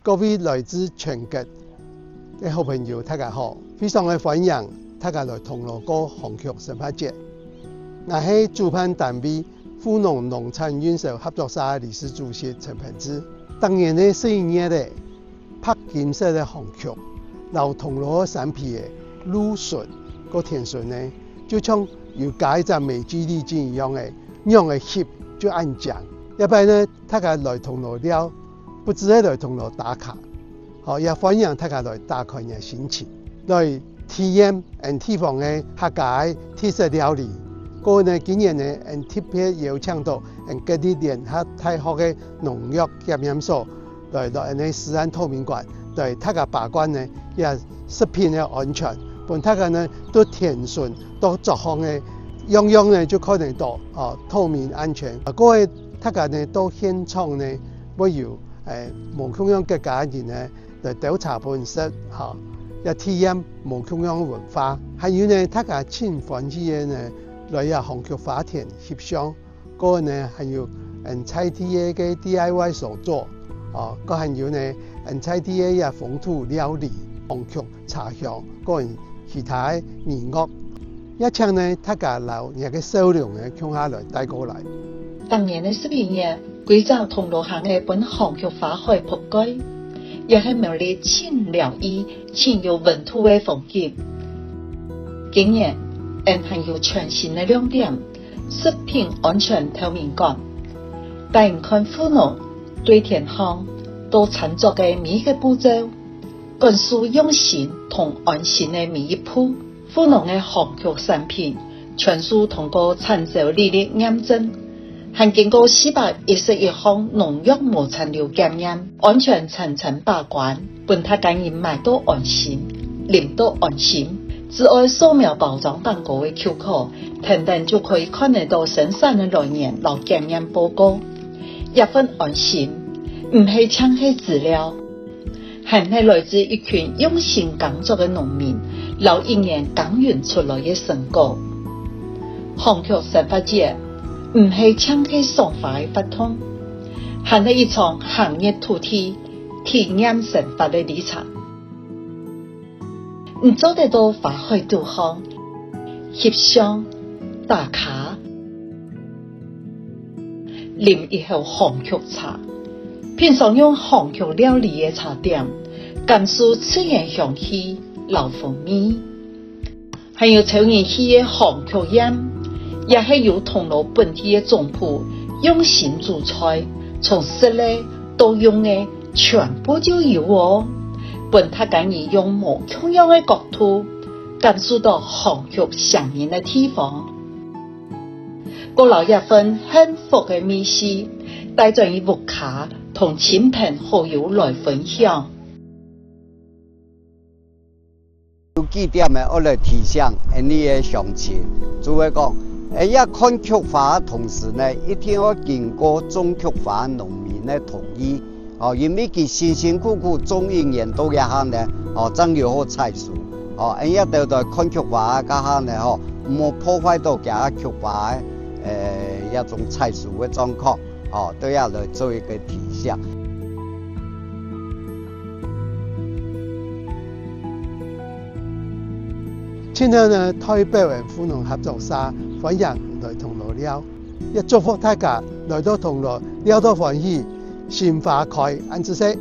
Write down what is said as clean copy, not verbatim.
各位來自全國嘅好朋友，大家好，非常嘅歡迎大家來銅鑼過紅曲神發節。我係主辦單位富農農產運輸合作社理事主席陳鵬志。當年嘅4月咧，拍金色嘅紅曲，留銅鑼山皮嘅蘆筍個甜筍咧，就像有加一隻美肌麗鏡一樣嘅，樣嘅翕就按獎。一般呢，大家來銅鑼了，不只係來銅鑼打卡，也歡迎大家來打開嘅心情，來體驗地方嘅客家特色料理。個呢今年呢，特別邀請到各地聯合大學嘅農藥檢驗所來食安透明館，來大家把關呢，也食品嘅安全，本大家呢都甜順，都各項嘅樣呢就可能到透明安全。各位大家呢到現場呢，不由無共樣嘅家人呢來調查本色也體驗無共樣文化，還有呢大家親歡喜嘅呢來入紅曲花田翕相，個呢還有菜地嘅 DIY 手作，個還有呢菜地嘅風土料理、紅曲茶香，個人其他娛樂，一請呢大家留一個數量嘅向下來帶過來。當年嘅12月，貴州銅鑼鄉嘅本紅曲花海鋪街，也係苗栗淺療癒、淺有本土嘅風景。今年還有全新的亮點，食品安全透明館，帶人看富農對田行到產作嘅每一個步驟，灌輸用心同安心嘅每一步。富農嘅紅曲產品全數通過產銷履歷驗證，還經過411項農藥無殘留檢驗，安全層層把關，本他感人買到安心，飲到安心。只愛掃描包裝蛋糕嘅 Q 碼，等等就可以看得到生產嘅來源和檢驗報告，一份安心，唔係搶嘅資料，係來自一群用心工作嘅農民，老一年耕耘出來嘅成果。紅曲神發節唔係搶嘅送法嘅法通，係一場行業土地體驗神發嘅旅程。唔做得到花海導航、翕相、打卡，飲一口紅曲茶，品嘗用紅曲料理嘅茶點，感受自然香氣、老風味，還有超人氣嘅紅曲宴，也係由銅鑼本地嘅總鋪用心做菜，從食咧到用嘅全部就有哦。本他敢以用無同樣的角度感受到紅曲上面的地方，個老一份幸福的美食，帶轉以木卡同親朋好友來分享。有幾點嘅我來提醒你嘅鄉親，就係講，一看曲花同時呢，一定要經過種曲花農民嘅同意。因為佢辛辛苦苦種1年多嘅下呢，真要好採收，一到到看曲花嘅下呢，唔好破壞到嘅曲花一種採收嘅狀況，都要來做一個提醒。今天呢，代表富農合作社歡迎來銅鑼了，也祝福大家來到銅鑼了到歡喜，心花開，安之色。